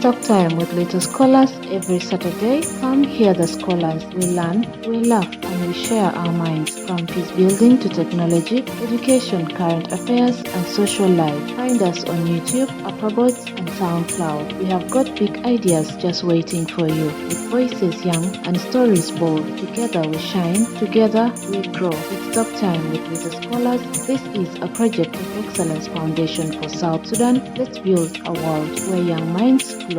Talk Time with Little Scholars every Saturday. Come hear the scholars. We learn, we laugh, and we share our minds from peace building to technology, education, current affairs, and social life. Find us on YouTube, Upperboards, and SoundCloud. We have got big ideas just waiting for you. With voices young and stories bold, together we shine, together we grow. It's Talk Time with Little Scholars. This is a project of Excellence Foundation for South Sudan. Let's build a world where young minds glow.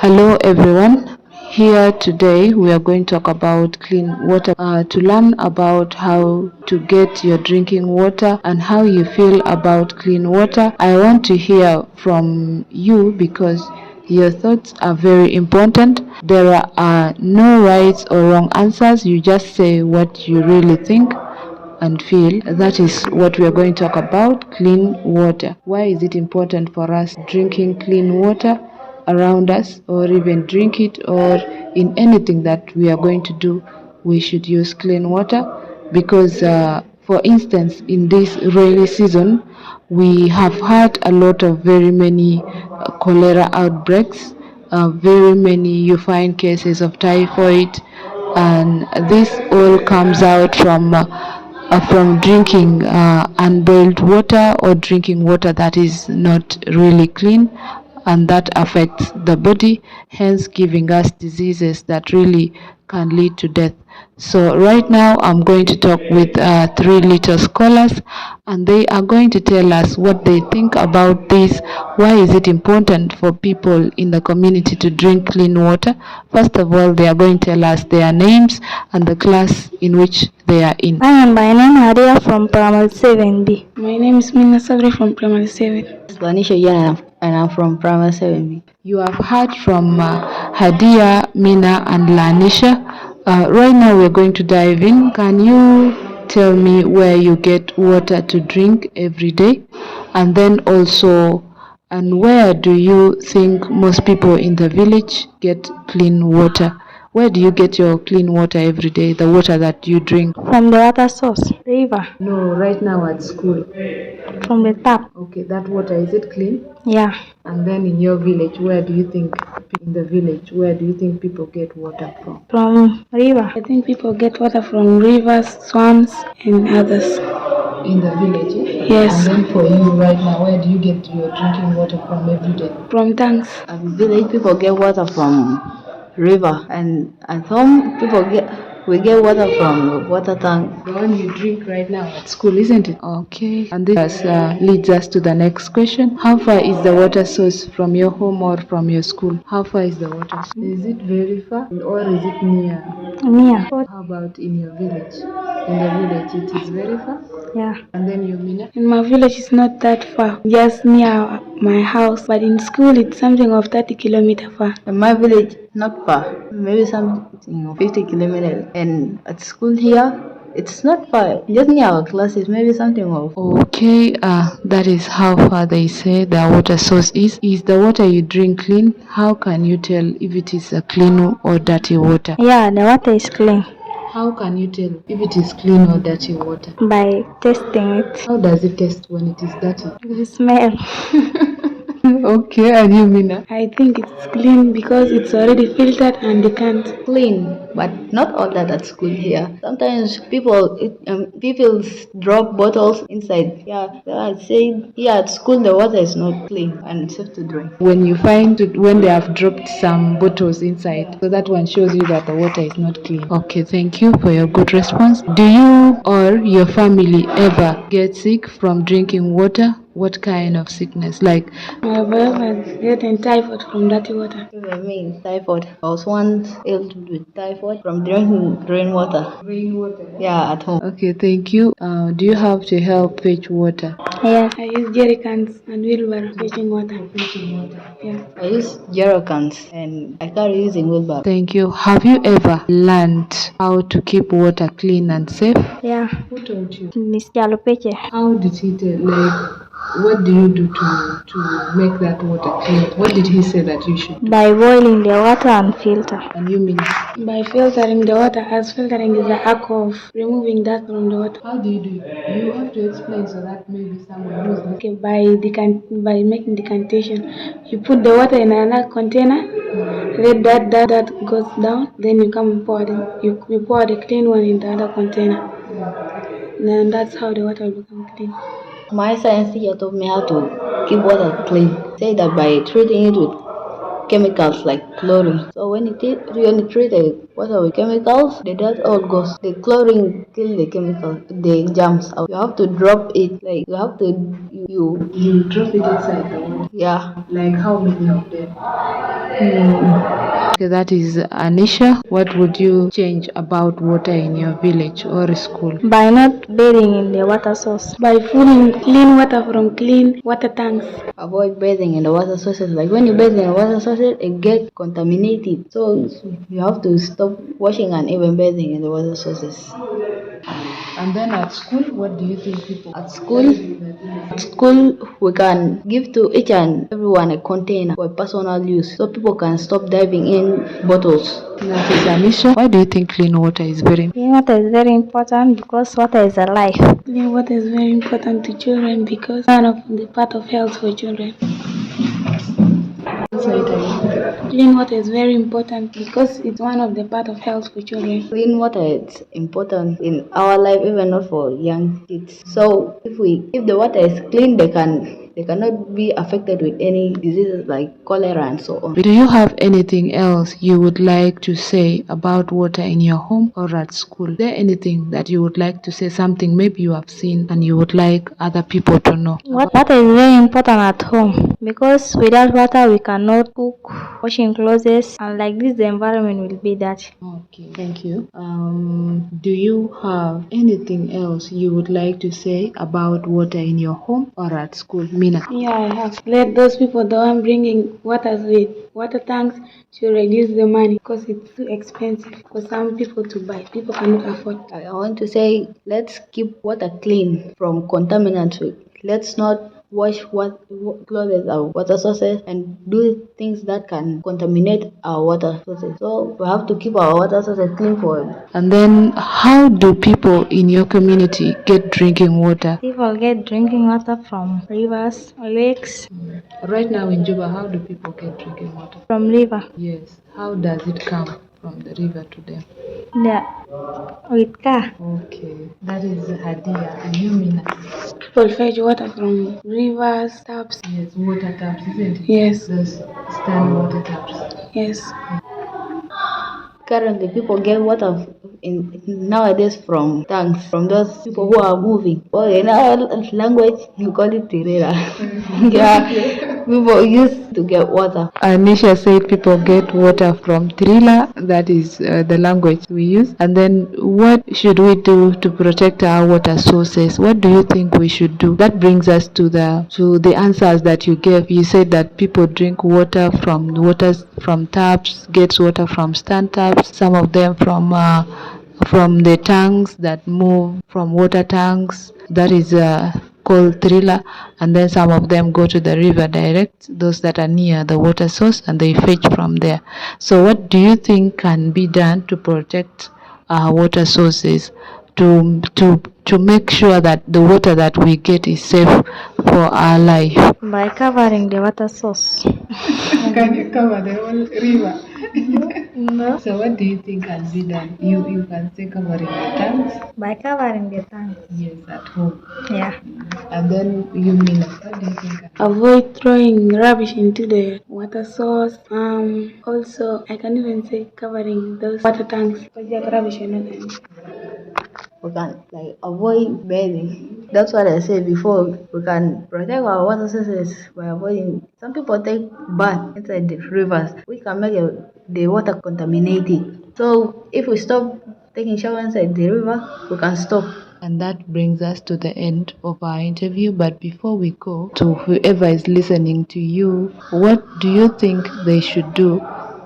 Hello everyone. Here today we are going to talk about clean water, to learn about how to get your drinking water and how you feel about clean water. I want to hear from you because your thoughts are very important. There are no right or wrong answers. You just say what you really think and feel. That is what we are going to talk about, clean water. Why is it important for us drinking clean water around us, or even drink it, or in anything that we are going to do, we should use clean water? Because for instance, in this rainy season, we have had a lot of very many cholera outbreaks, very many you find cases of typhoid, and this all comes out from drinking unboiled water or drinking water that is not really clean, and that affects the body, hence giving us diseases that really can lead to death. So right now I'm going to talk with three little scholars, and they are going to tell us what they think about this. Why is it important for people in the community to drink clean water? First of all, they are going to tell us their names and the class in which they are in. I am by name Hadia from Primary 7B. My name is Mina Sabri from Primary 7. Vanisha Yana, and I'm from Primary 7B. You have heard from Hadia, Mina, and Lanisha. Right now we're going to dive in. Can you tell me where you get water to drink every day? And then also, and where do you think most people in the village get clean water? Where do you get your clean water every day, the water that you drink? From the water source, river. No, right now at school. From the tap. Okay, that water, is it clean? Yeah. And then in your village, where do you think people get water from? From river. I think people get water from rivers, swamps, and others. In the village? Eh? Yes. And then for you right now, where do you get your drinking water from every day? From tanks. At village, people get water from river, and at home, we get water from water tank. The one you drink right now at school, isn't it? Okay. And this leads us to the next question. How far is the water source from your home or from your school? How far is the water source? Is it very far or is it near? Near. How about in your village? In the village, it is very far? Yeah. And then you, Mina? In my village, it's not that far, just near my house. But in school, it's something of 30 kilometers far. In my village, not far, maybe something 50 kilometers. And at school here, it's not far, just near our classes, maybe something of. Okay, that is how far they say the water source is. Is the water you drink clean? How can you tell if it is a clean or dirty water? Yeah, the water is clean. How can you tell if it is clean or dirty water? By tasting it. How does it taste when it is dirty? The smell. Okay, and you, Mina? I think it's clean because it's already filtered and decant. Clean, but not all that at school here. Sometimes people drop bottles inside. Yeah, I say here at school the water is not clean and safe to drink. When they have dropped some bottles inside, so that one shows you that the water is not clean. Okay, thank you for your good response. Do you or your family ever get sick from drinking water? What kind of sickness? Like, I've ever gotten typhoid from dirty water. I mean, typhoid. I was once ill with typhoid from drinking rainwater. rainwater? Yeah, at home. Okay, thank you. Do you have to help fetch water? Yeah. I use jerry cans and wheelbarrow fetching water. Yeah. I use jerrycans and I carry using wheelbarrow. Thank you. Have you ever learned how to keep water clean and safe? Yeah. Who told you? Miss Jalopeche. How did he tell? Like, What do you do to make that water clean? What did he say that you should do? By boiling the water and filter. And you mean, By filtering the water, as filtering is the act of removing dust from the water. how do you do it? You have to explain so that maybe someone who's listening. Okay, by making decantation, you put the water in another container, let that goes down, then you come and pour you pour the clean one in the other container. Then that's how the water will become clean. My science teacher taught me how to keep water clean. Say that by treating it with chemicals like chlorine. So when you treat the water with chemicals, the dirt all goes. The chlorine kill the chemical, the germs out. You have to drop it, like you have to You drop it inside the water. yeah. Like how many of them? Okay, that is Anisha. What would you change about water in your village or school? By not bathing in the water source. By pulling clean water from clean water tanks. Avoid bathing in the water sources. Like when you bathe in the water sources, it gets contaminated. So you have to stop washing and even bathing in the water sources. And then at school, what do you think people At school, we can give to each and everyone a container for personal use, so people can stop diving in bottles. That is Anisha. Why do you think clean water is very Clean water is very important because water is a life. Clean water is very important to children because one of the part of health for children. Clean water is very important because it's one of the part of health for children. Clean water is important in our life, even not for young kids. So if the water is clean, they cannot be affected with any diseases like cholera and so on. Do you have anything else you would like to say about water in your home or at school? Is there anything that you would like to say, something maybe you have seen and you would like other people to know? Water is very important at home because without water we cannot cook, washing clothes, and like this the environment will be dirty. Okay, thank you. Do you have anything else you would like to say about water in your home or at school? Mina? Yeah, I have. Let those people, the one bringing water with water tanks, to reduce the money because it's too expensive for some people to buy. People cannot afford. I want to say, let's keep water clean from contaminants. Let's not wash clothes or water sources and do things that can contaminate our water sources. So we have to keep our water sources clean for it. And then how do people in your community get drinking water? People get drinking water from rivers, lakes, Right now in Juba, how do people get drinking water? from river. Yes. How does it come from the river to them? Yeah, with car. Okay. That is Hadia and you, Mina. People fetch water from rivers, taps. Yes, water taps, isn't it? Yes, Those stand water taps. yes. Currently, people get water nowadays from tanks, from those people who are moving. Well, in our language, you call it tirera. Yeah, people used to get water. Anisha said people get water from Trila, that is the language we use. And then what should we do to protect our water sources? What do you think we should do? That brings us to the answers that you gave. You said that people drink water from taps, gets water from stand taps, some of them from the tanks that move from water tanks, that is called Trila, and then some of them go to the river direct, those that are near the water source, and they fetch from there. So what do you think can be done to protect our water sources, to make sure that the water that we get is safe for our life? By covering the water source. Can you cover the whole river? No. So what do you think can be done? You can say covering the tanks. By covering the tank. Yes, at home. Yeah. And then you mean, what do you think? Avoid throwing rubbish into the water source. Also, I can even say covering those water tanks because they have rubbish in it. We can avoid bathing. That's what I said before. We can protect our water sources by avoiding. Some people take bath inside the rivers. We can make the water contaminated. So if we stop taking shower inside the river, we can stop. And that brings us to the end of our interview. But before we go, to whoever is listening to you, what do you think they should do?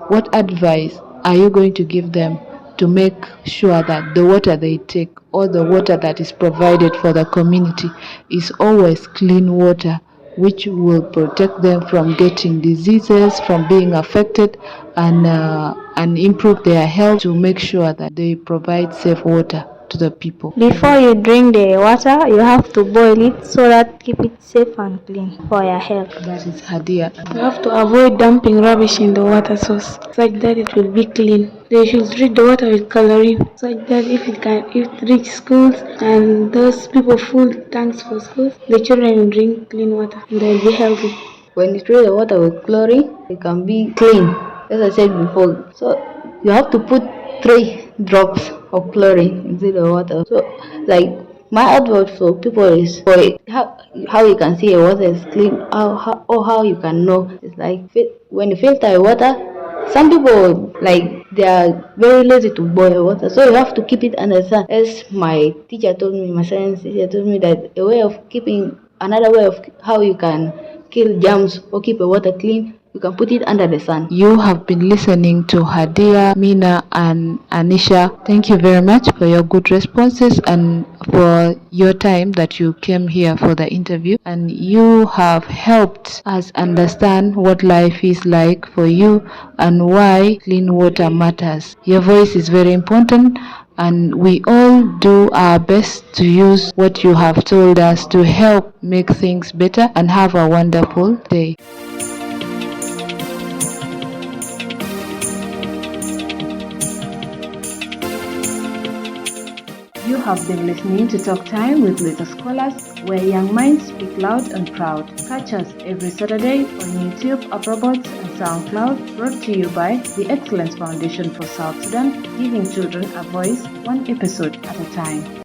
What advice are you going to give them to make sure that the water they take or the water that is provided for the community is always clean water, which will protect them from getting diseases, from being affected, and improve their health to make sure that they provide safe water to the people. Before you drink the water, you have to boil it so that keep it safe and clean for your health. That is Hadia. You have to avoid dumping rubbish in the water source such that it will be clean. They should treat the water with chlorine such that if it reach schools and those people full tanks for schools, the children will drink clean water and they will be healthy. When you treat the water with chlorine, it can be clean, as I said before. So you have to put 3 drops of chlorine into the water. So, like, my advice for people is for it, how you can see a water is clean, how you can know. It's like when you filter water, some people like they are very lazy to boil water, so you have to keep it under the sun. As my teacher told me, my science teacher told me that another way of how you can kill germs or keep a water clean, you can put it under the sun. You have been listening to Hadia, Mina, and Anisha. Thank you very much for your good responses and for your time that you came here for the interview. And you have helped us understand what life is like for you and why clean water matters. Your voice is very important, and we all do our best to use what you have told us to help make things better. And have a wonderful day. You have been listening to Talk Time with Little Scholars, where young minds speak loud and proud. Catch us every Saturday on YouTube, Upperbots, and SoundCloud, brought to you by the Excellence Foundation for South Sudan, giving children a voice, one episode at a time.